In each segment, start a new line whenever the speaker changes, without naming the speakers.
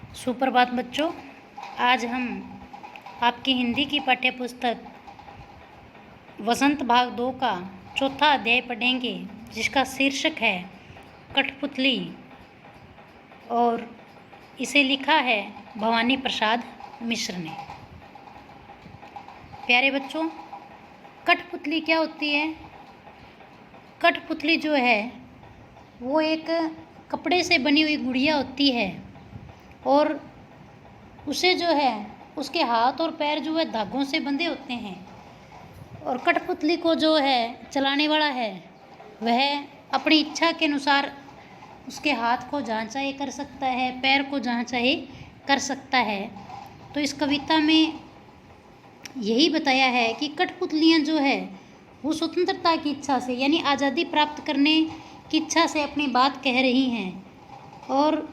सुप्रभात बच्चों। आज हम आपकी हिंदी की पाठ्य पुस्तक वसंत भाग 2 का चौथा अध्याय पढ़ेंगे, जिसका शीर्षक है कठपुतली, और इसे लिखा है भवानी प्रसाद मिश्र ने। प्यारे बच्चों, कठपुतली क्या होती है? कठपुतली जो है वो एक कपड़े से बनी हुई गुड़िया होती है, और उसे जो है उसके हाथ और पैर जो है धागों से बंधे होते हैं। और कठपुतली को जो है चलाने वाला है वह अपनी इच्छा के अनुसार उसके हाथ को जहाँ चाहे कर सकता है, पैर को जहाँ चाहे कर सकता है। तो इस कविता में यही बताया है कि कठपुतलियाँ जो है वो स्वतंत्रता की इच्छा से, यानी आज़ादी प्राप्त करने की इच्छा से अपनी बात कह रही हैं, और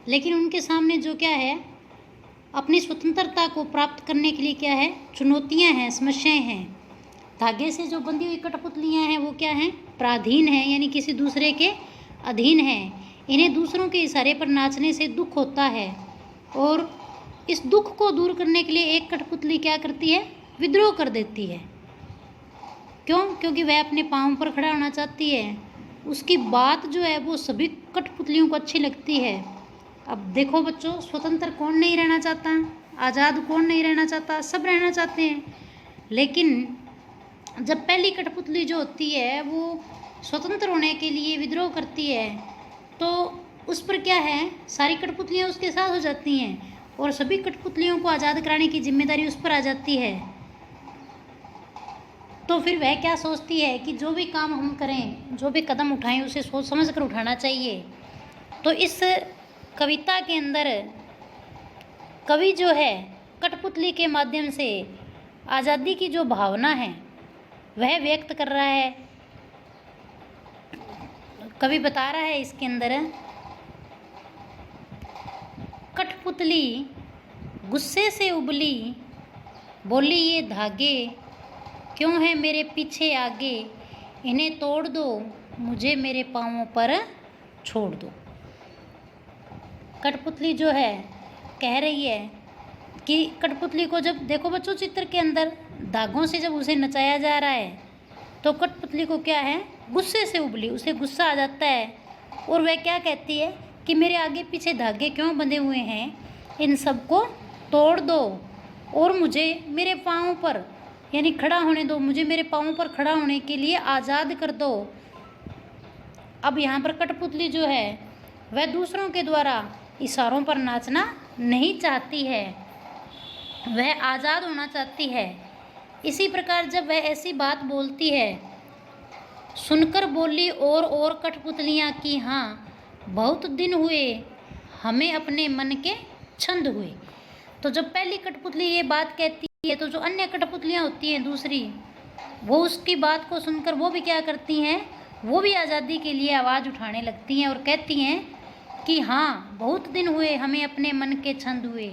लेकिन उनके सामने जो क्या है, अपनी स्वतंत्रता को प्राप्त करने के लिए क्या है, चुनौतियां हैं, समस्याएं हैं। धागे से जो बंधी हुई कठपुतलियां हैं वो क्या हैं, पराधीन हैं, यानी किसी दूसरे के अधीन हैं। इन्हें दूसरों के इशारे पर नाचने से दुख होता है, और इस दुख को दूर करने के लिए एक कठपुतली क्या करती है, विद्रोह कर देती है। क्यों? क्योंकि वह अपने पाँव पर खड़ा होना चाहती है। उसकी बात जो है वो सभी कठपुतलियों को अच्छी लगती है। अब देखो बच्चों, स्वतंत्र कौन नहीं रहना चाहता, आज़ाद कौन नहीं रहना चाहता, सब रहना चाहते हैं। लेकिन जब पहली कठपुतली जो होती है वो स्वतंत्र होने के लिए विद्रोह करती है, तो उस पर क्या है, सारी कठपुतलियाँ उसके साथ हो जाती हैं, और सभी कठपुतलियों को आज़ाद कराने की जिम्मेदारी उस पर आ जाती है। तो फिर वह क्या सोचती है कि जो भी काम हम करें, जो भी कदम उठाएं, उसे सोच समझ कर उठाना चाहिए। तो इस कविता के अंदर कवि जो है कठपुतली के माध्यम से आज़ादी की जो भावना है वह व्यक्त कर रहा है। कवि बता रहा है इसके अंदर, कठपुतली गुस्से से उबली, बोली ये धागे क्यों है मेरे पीछे आगे, इन्हें तोड़ दो, मुझे मेरे पाँवों पर छोड़ दो। कठपुतली जो है कह रही है कि कठपुतली को जब देखो बच्चों, चित्र के अंदर धागों से जब उसे नचाया जा रहा है तो कठपुतली को क्या है, गुस्से से उबली, उसे गुस्सा आ जाता है, और वह क्या कहती है कि मेरे आगे पीछे धागे क्यों बंधे हुए हैं, इन सब को तोड़ दो और मुझे मेरे पाँव पर, यानी खड़ा होने दो, मुझे मेरे पाँव पर खड़ा होने के लिए आज़ाद कर दो। अब यहाँ पर कठपुतली जो है वह दूसरों के द्वारा इशारों पर नाचना नहीं चाहती है, वह आज़ाद होना चाहती है। इसी प्रकार जब वह ऐसी बात बोलती है, सुनकर बोली और कठपुतलियाँ की हाँ, बहुत दिन हुए हमें अपने मन के छंद हुए। तो जब पहली कठपुतली ये बात कहती है तो जो अन्य कठपुतलियाँ होती हैं दूसरी, वो उसकी बात को सुनकर वो भी क्या करती हैं, वो भी आज़ादी के लिए आवाज़ उठाने लगती हैं और कहती हैं कि हाँ, बहुत दिन हुए हमें अपने मन के छंद हुए,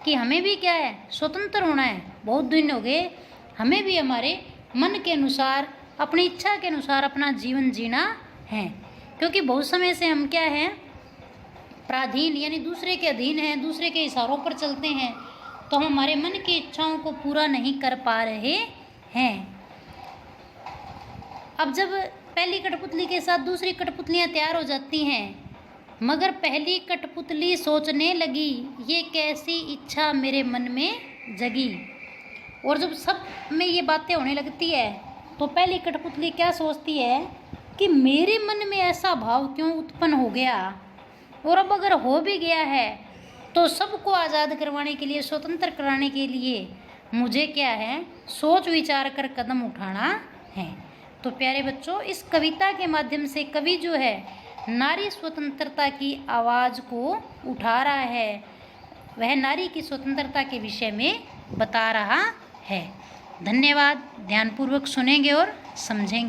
कि हमें भी क्या है, स्वतंत्र होना है, बहुत दिन हो गए, हमें भी हमारे मन के अनुसार, अपनी इच्छा के अनुसार अपना जीवन जीना है। क्योंकि बहुत समय से हम क्या हैं, पराधीन, यानी दूसरे के अधीन हैं, दूसरे के इशारों पर चलते हैं, तो हम हमारे मन की इच्छाओं को पूरा नहीं कर पा रहे हैं। अब जब पहली कठपुतली के साथ दूसरी कठपुतलियाँ तैयार हो जाती हैं, मगर पहली कठपुतली सोचने लगी, ये कैसी इच्छा मेरे मन में जगी। और जब सब में ये बातें होने लगती है तो पहली कठपुतली क्या सोचती है कि मेरे मन में ऐसा भाव क्यों उत्पन्न हो गया, और अब अगर हो भी गया है तो सबको आज़ाद करवाने के लिए, स्वतंत्र कराने के लिए मुझे क्या है, सोच विचार कर कदम उठाना है। तो प्यारे बच्चों, इस कविता के माध्यम से कवि जो है नारी स्वतंत्रता की आवाज़ को उठा रहा है, वह नारी की स्वतंत्रता के विषय में बता रहा है। धन्यवाद। ध्यानपूर्वक सुनेंगे और समझेंगे।